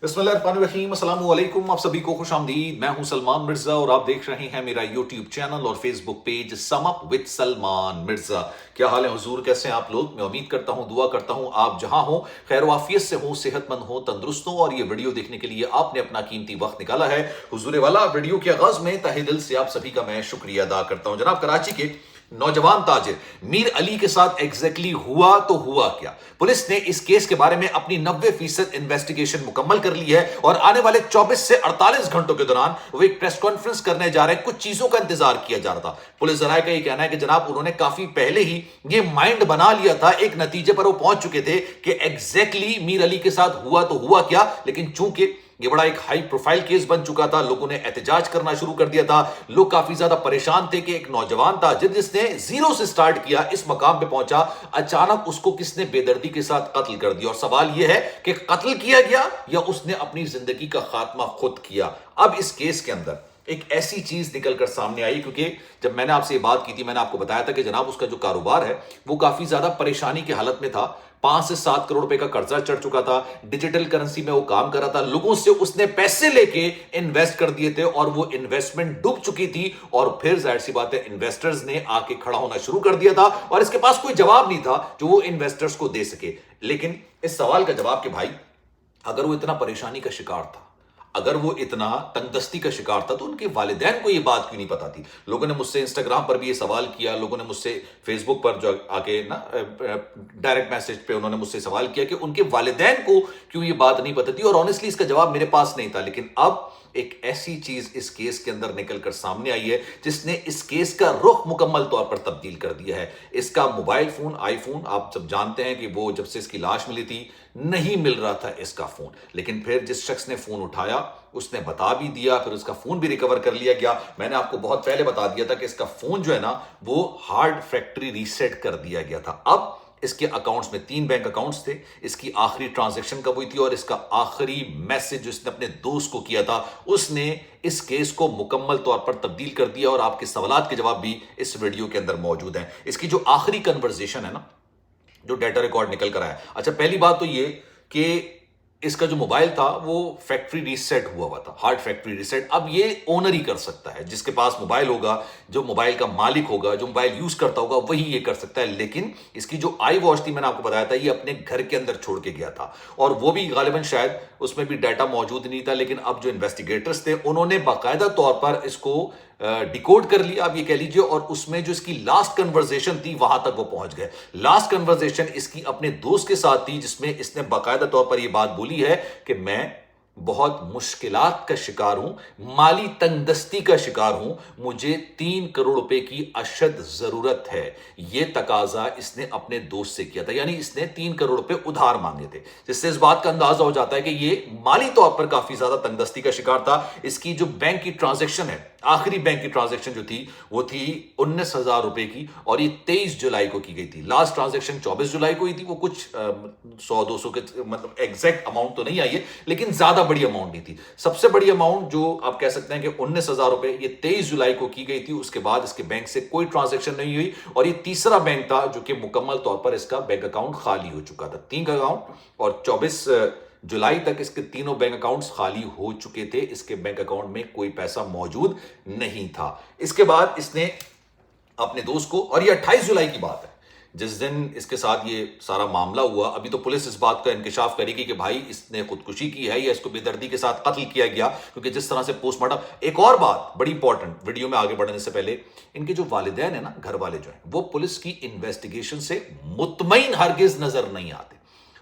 बिस्मिल्लाहिर्रहमानिर्रहीम, अस्सलाम वालेकुम। आप सभी को खुश आमदीद। मैं हूं सलमान मिर्जा और आप देख रहे हैं मेरा यूट्यूब चैनल और Facebook page sum up with Salman Mirza. क्या हाल है हुजूर, कैसे हैं आप लोग? मैं उम्मीद करता हूं, दुआ करता हूं आप जहां हो खैर वाफियत से हो, सेहतमंद हो, तंदुरुस्त हो। और ये वीडियो देखने के लिए आपने अपना कीमती वक्त निकाला है। हुजूर वाला वीडियो के आगाज में तहे दिल से आप सभी का मैं शुक्रिया अदा करता हूं। जनाब, कराची के नौजवान ताजिर मीर अली के साथ एग्जैक्टली हुआ तो हुआ क्या? पुलिस ने इस केस के बारे में अपनी 90% इन्वेस्टिगेशन मुकम्मल कर ली है और आने वाले 24 से 48 घंटों के दौरान वो एक प्रेस कॉन्फ्रेंस करने जा रहे हैं। कुछ चीजों का इंतजार किया जा रहा था। पुलिस जराये का ये कहना है कि जनाब उन्होंने काफी पहले ही ये माइंड बना लिया था, एक नतीजे पर वो पहुंच चुके थे कि एग्जैक्टली मीर अली के साथ हुआ तो हुआ क्या। लेकिन चूंकि ये बड़ा एक हाई प्रोफाइल केस बन चुका था, लोगों ने एहतजाज करना शुरू कर दिया था, लोग काफी ज्यादा परेशान थे कि एक नौजवान था जिसने जीरो से स्टार्ट किया, इस मकाम पे पहुंचा, अचानक उसको किसने बेदर्दी के साथ कत्ल कर दिया। और सवाल यह है कि कत्ल किया गया या उसने अपनी जिंदगी का खात्मा खुद किया। अब इस केस के अंदर एक ऐसी चीज निकलकर सामने आई, क्योंकि जब मैंने आपसे ये बात की थी, मैंने आपको बताया था कि जनाब उसका जो कारोबार है वो काफी ज्यादा परेशानी की हालत में था। 5 से 7 करोड़ रुपए का कर्जा चढ़ चुका था, डिजिटल करेंसी में वो काम कर रहा था, लोगों से उसने पैसे लेके इन्वेस्ट कर दिए थे और वो इन्वेस्टमेंट डूब चुकी थी। और फिर जाहिर सी बात है इन्वेस्टर्स ने आके खड़ा होना शुरू कर दिया था और इसके पास कोई जवाब नहीं था जो वो इन्वेस्टर्स को दे सके। लेकिन इस सवाल का जवाब कि भाई अगर वो इतना परेशानी का शिकार था, अगर वो इतना तंगदस्ती का शिकार था, तो उनके वालिदैन को ये बात क्यों नहीं पता थी? लोगों ने मुझसे इंस्टाग्राम पर भी ये सवाल किया, लोगों ने मुझसे फेसबुक पर जो आके ना डायरेक्ट मैसेज पे उन्होंने मुझसे सवाल किया कि उनके वालिदैन को क्यों ये बात नहीं पता थी। और ऑनेस्टली इसका जवाब मेरे पास नहीं था। लेकिन अब एक ऐसी चीज इस केस के अंदर निकलकर सामने आई है जिसने इस केस का रुख मुकम्मल तौर पर तब्दील कर दिया है। इसका मोबाइल फोन, आईफोन, आप सब जानते हैं कि वो जब से इसकी लाश मिली थी नहीं मिल रहा था इसका फोन। लेकिन फिर जिस शख्स ने फोन उठाया उसने बता भी दिया, फिर उसका फोन भी रिकवर कर लिया गया। मैंने आपको बहुत पहले बता दिया था कि इसका फोन जो है ना वो हार्ड फैक्ट्री रीसेट कर दिया गया था। अब इसके अकाउंट्स में 3 बैंक अकाउंट्स थे, इसकी आखिरी ट्रांजैक्शन कब हुई थी और इसका आखिरी मैसेज जो इसने अपने दोस्त को किया था, उसने इस केस को मुकम्मल तौर पर तब्दील कर दिया। और आपके सवालात के जवाब भी इस वीडियो के अंदर मौजूद हैं। इसकी जो आखिरी कन्वर्सेशन है ना, जो डेटा रिकॉर्ड निकल कर आया। अच्छा, पहली बात तो ये कि इसका जो मोबाइल था वो फैक्ट्री रीसेट हुआ था, हार्ड फैक्ट्री रीसेट। अब ये ओनर ही कर सकता है, जिसके पास मोबाइल होगा, जो मोबाइल का मालिक होगा, जो मोबाइल यूज करता होगा, वही ये कर सकता है। लेकिन इसकी जो आई वॉच थी, मैंने आपको बताया था, ये अपने घर के अंदर छोड़ के गया था और वो भी गालिबन शायद उसमें भी डाटा मौजूद नहीं था। लेकिन अब जो इन्वेस्टिगेटर्स थे उन्होंने बाकायदा तौर पर इसको डिकोड कर लिया, आप ये कह लीजिए। और उसमें जो इसकी लास्ट कन्वर्सेशन थी वहां तक वो पहुंच गए। लास्ट कन्वर्सेशन इसकी अपने दोस्त के साथ थी जिसमें इसने बाकायदा तौर पर यह बात बोली है कि मैं बहुत मुश्किलात का शिकार हूं, माली तंगदस्ती का शिकार हूं, मुझे 3 करोड़ रुपए की अशद जरूरत है। यह तकाजा इसने अपने दोस्त से किया था, यानी इसने 3 करोड़ रुपए उधार मांगे थे, जिससे इस बात का अंदाजा हो जाता है कि यह माली तौर पर काफी ज्यादा तंगदस्ती का शिकार था। इसकी जो बैंक की ट्रांजैक्शन है, आखिरी बैंक की ट्रांजैक्शन जो थी वो थी 19,000 रुपए की और ये 23 जुलाई को की गई थी। लास्ट ट्रांजैक्शन 24 जुलाई को हुई थी। वो कुछ 100-200 के मतलब एग्जैक्ट अमाउंट तो नहीं आई है, लेकिन ज्यादा बड़ी अमाउंट नहीं थी। सबसे बड़ी अमाउंट जो आप कह सकते हैं कि 19,000 रुपए, ये 23 जुलाई को की गई थी। उसके बाद इसके बैंक से कोई ट्रांजैक्शन नहीं हुई और ये तीसरा बैंक था जो कि मुकम्मल तौर पर इसका बैंक अकाउंट खाली हो चुका था। 3 अकाउंट और 24 जुलाई तक इसके तीनों बैंक अकाउंट्स खाली हो चुके थे। इसके बैंक अकाउंट में कोई पैसा मौजूद नहीं था। इसके बाद इसने अपने दोस्त को, और ये 28 जुलाई की बात है जिस दिन इसके साथ ये सारा मामला हुआ। अभी तो पुलिस इस बात का इंकिशाफ करेगी कि भाई इसने खुदकुशी की है या इसको बेदर्दी के साथ कत्ल किया गया, क्योंकि जिस तरह से पोस्टमार्टम। एक और बात बड़ी इंपॉर्टेंट, वीडियो में आगे बढ़ने से पहले, इनके जो वालिदैन है ना, घर वाले जो है, वो पुलिस की इन्वेस्टिगेशन से मुतमईन हरगिज नजर नहीं आते।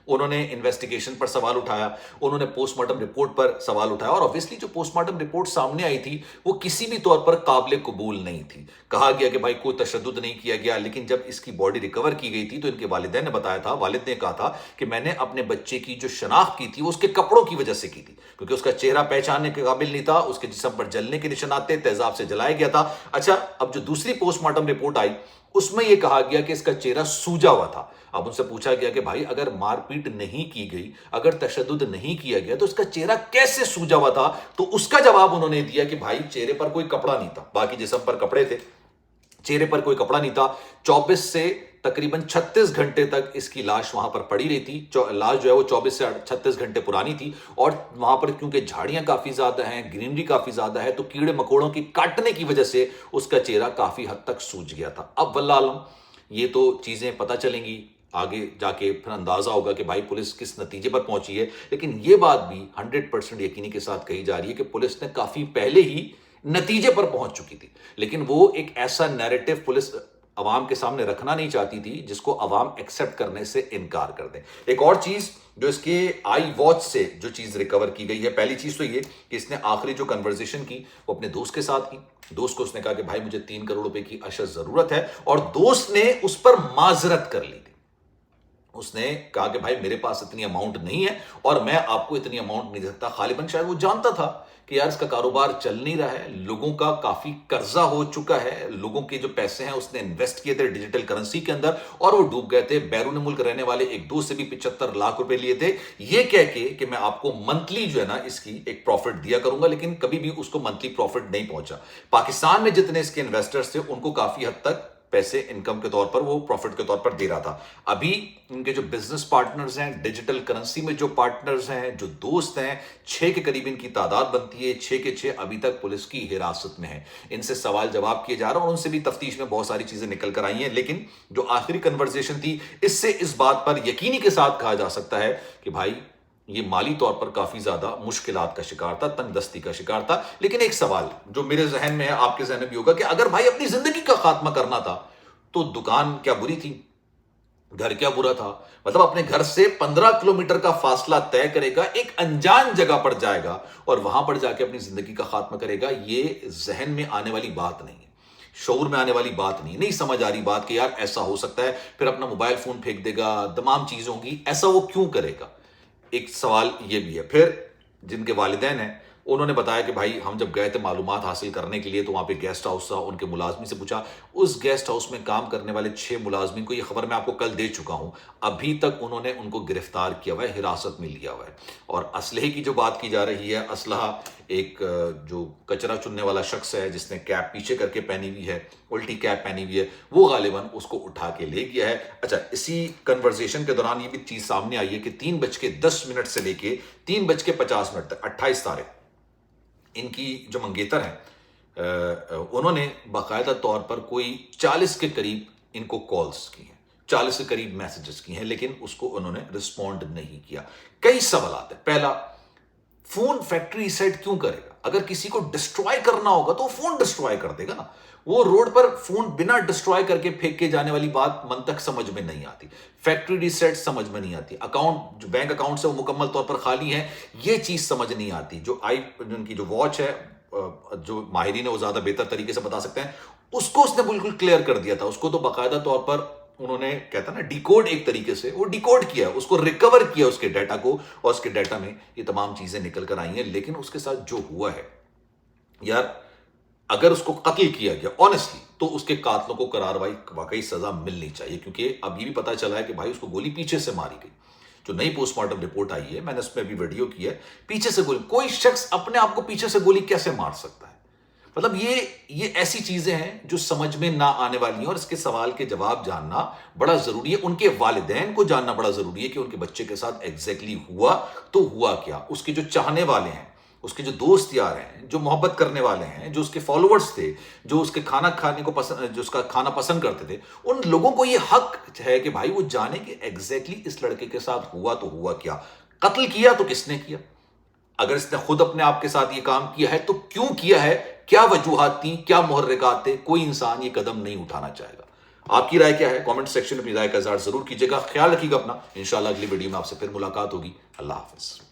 उन्होंने इन्वेस्टिगेशन पर सवाल उठाया, उन्होंने पोस्टमार्टम रिपोर्ट पर सवाल उठाया और ऑब्वियसली जो पोस्टमार्टम रिपोर्ट सामने आई थी वो किसी भी तौर पर काबिल कबूल नहीं थी। कहा गया कि भाई कोई तशद्दुद नहीं किया गया। लेकिन जब इसकी बॉडी रिकवर की गई थी तो इनके वालिदैन ने बताया था, वालिद ने कहा था कि मैंने अपने बच्चे की जो शनाख्त की थी वो उसके कपड़ों की वजह से की थी, क्योंकि उसका चेहरा पहचानने के काबिल नहीं था, उसके जिस्म पर जलने के निशानात थे, तेजाब से जलाया गया था। अच्छा, अब जो दूसरी पोस्टमार्टम रिपोर्ट आई उसमें यह कहा गया कि इसका चेहरा सूजा हुआ था। अब उनसे पूछा गया कि भाई अगर मारपीट नहीं की गई, अगर तशद्दुद नहीं किया गया तो इसका चेहरा कैसे सूजा हुआ था? तो उसका जवाब उन्होंने दिया कि भाई चेहरे पर कोई कपड़ा नहीं था, बाकी जिस्म पर कपड़े थे, चेहरे पर कोई कपड़ा नहीं था। 24 से तकरीबन 36 घंटे तक इसकी लाश वहां पर पड़ी रही थी। लाश जो है वो 24 से 36 घंटे पुरानी थी और वहां पर क्योंकि झाड़ियां काफी ज्यादा हैं, ग्रीनरी काफी ज्यादा है, तो कीड़े मकोड़ों की काटने की वजह से उसका चेहरा काफी हद तक सूज गया था। अब वल्लाह आलम ये तो चीजें पता चलेंगी, आगे जाके फिर अंदाजा होगा कि भाई पुलिस किस नतीजे पर पहुंची है। लेकिन ये बात भी 100% यकीनी के साथ कही जा रही है कि पुलिस ने काफी पहले ही नतीजे पर पहुंच चुकी थी, लेकिन वो एक ऐसा नैरेटिव पुलिस अवाम के सामने रखना नहीं चाहती थी जिसको अवाम एक्सेप्ट करने से इनकार कर दे। एक और चीज जो इसके आई वॉच से जो चीज रिकवर की गई है, पहली चीज तो ये कि इसने आखिरी जो कन्वर्सेशन की वो अपने दोस्त के साथ की। दोस्त को उसने कहा कि भाई मुझे 3 करोड़ रुपए की अशद जरूरत है, और दोस्त ने उस पर माजरत कर ली थी। उसने कहा कि भाई मेरे पास इतनी अमाउंट नहीं है और मैं आपको इतनी अमाउंट नहीं दे सकता। गालिबन शायद वो जानता था कि यार इसका कारोबार चल नहीं रहा है, लोगों का काफी कर्जा हो चुका है, लोगों के जो पैसे हैं उसने इन्वेस्ट किए थे डिजिटल करेंसी के अंदर और वो डूब गए थे। बैरून मुल्क रहने वाले एक दोस्त से भी 75 लाख रुपए लिए थे, ये कह के कि मैं आपको मंथली जो है ना इसकी एक प्रॉफिट दिया करूंगा, लेकिन कभी भी उसको मंथली प्रॉफिट नहीं पहुंचा। पाकिस्तान में जितने इसके इन्वेस्टर्स थे उनको काफी हद तक पैसे इनकम के तौर पर, वो प्रॉफिट के तौर पर दे रहा था। अभी उनके जो बिजनेस पार्टनर्स हैं, डिजिटल करेंसी में जो पार्टनर्स हैं, जो दोस्त हैं, 6 के करीब इनकी तादाद बनती है। 6 के 6 अभी तक पुलिस की हिरासत में है। इनसे सवाल जवाब किए जा रहे हैं और उनसे भी तफ्तीश में बहुत सारी चीजें निकल कर आई हैं। लेकिन जो आखिरी कन्वर्सेशन थी, इससे इस बात पर यकीनी के साथ कहा जा सकता है कि भाई ये माली तौर पर काफी ज्यादा मुश्किलात का शिकार था, तंगदस्ती का शिकार था। लेकिन एक सवाल जो मेरे जहन में है, आपके जहन में भी होगा कि अगर भाई अपनी जिंदगी का खात्मा करना था तो दुकान क्या बुरी थी, घर क्या बुरा था? मतलब अपने घर से 15 किलोमीटर का फासला तय करेगा, एक अनजान जगह पर जाएगा और वहां पर जाके अपनी जिंदगी का खात्मा करेगा। ये जहन में आने वाली बात नहीं है, शऊर में आने वाली बात नहीं समझ आ रही बात कि यार ऐसा हो सकता है। फिर अपना मोबाइल फोन फेंक देगा, तमाम चीजें होंगी, ऐसा वो क्यों करेगा? एक सवाल ये भी है। फिर जिनके वालिदैन हैं उन्होंने बताया कि भाई हम जब गए थे मालूमात हासिल करने के लिए तो वहां पे गेस्ट हाउस था, उनके मुलाजमी से पूछा, उस गेस्ट हाउस में काम करने वाले 6 मुलाजमीन को, ये खबर मैं आपको कल दे चुका हूं, अभी तक उन्होंने उनको गिरफ्तार किया हुआ है, हिरासत में लिया हुआ है। और असलहे की जो बात की जा रही है, असलहा एक जो कचरा चुनने वाला शख्स है जिसने कैप पीछे करके पहनी हुई है, उल्टी कैप पहनी हुई है, वो गालिबन उसको उठा के ले गया है। अच्छा, इसी कन्वर्सेशन के दौरान ये भी चीज सामने आई है कि 3:10 से लेके 3:50 तक 28 तारीख इनकी जो मंगेतर हैं उन्होंने बाकायदा तौर पर कोई 40 के करीब इनको कॉल्स की हैं, 40 के करीब मैसेजेस की हैं, लेकिन उसको उन्होंने रिस्पॉन्ड नहीं किया। कई सवाल आते हैं। पहला, फोन फैक्ट्री रीसेट क्यों करेगा? अगर किसी को डिस्ट्रॉय करना होगा तो फोन डिस्ट्रॉय कर देगा ना। वो रोड पर फोन बिना डिस्ट्रॉय करके फेंक के जाने वाली बात मन तक समझ में नहीं आती। फैक्ट्री रीसेट समझ में नहीं आती। अकाउंट जो बैंक अकाउंट से वो मुकम्मल तौर पर खाली है, ये चीज समझ नहीं आती। जो उनकी जो वॉच है, जो माहिरीन है वो ज्यादा बेहतर तरीके से बता सकते हैं, उसको उसने बिल्कुल क्लियर कर दिया था। उसको तो बाकायदा तौर पर उन्होंने कहता ना डिकोड, एक तरीके से वो डिकोड किया, उसको रिकवर किया उसके डाटा को, और उसके डाटा में ये तमाम चीजें निकल कर आई हैं। लेकिन उसके साथ जो हुआ है यार, अगर उसको कत्ल किया गया ऑनेस्टली, तो उसके कातलों को करारवाई वाकई सजा मिलनी चाहिए। क्योंकि अब ये भी पता चला है कि भाई उसको गोली पीछे से मारी गई। जो नई पोस्टमार्टम रिपोर्ट आई है, मैंने उसमें भी वीडियो की है, पीछे से गोली। कोई शख्स अपने आप को पीछे से गोली कैसे मार सकता है? मतलब ये ऐसी चीजें हैं जो समझ में ना आने वाली हैं, और इसके सवाल के जवाब जानना बड़ा जरूरी है। उनके वालिदैन को जानना बड़ा जरूरी है कि उनके बच्चे के साथ एग्जैक्टली हुआ तो हुआ क्या। उसके जो चाहने वाले हैं, उसके जो दोस्त यार हैं, जो मोहब्बत करने वाले हैं, जो उसके फॉलोअर्स थे, जो उसके खाना खाने को पसंद, जो उसका खाना पसंद करते थे, उन लोगों को ये हक है कि भाई वो जाने कि एग्जैक्टली इस लड़के के साथ हुआ तो हुआ क्या, कत्ल किया तो किसने किया। अगर इसने खुद अपने आप के साथ ये काम किया है तो क्यों किया है, क्या वजूहात थी, क्या मुहर्रिकात थे? कोई इंसान ये कदम नहीं उठाना चाहेगा। आपकी राय क्या है? कमेंट सेक्शन में अपनी राय का इज़हार जरूर कीजिएगा। ख्याल रखिएगा अपना। इंशाल्लाह अगली वीडियो में आपसे फिर मुलाकात होगी। अल्लाह हाफिज।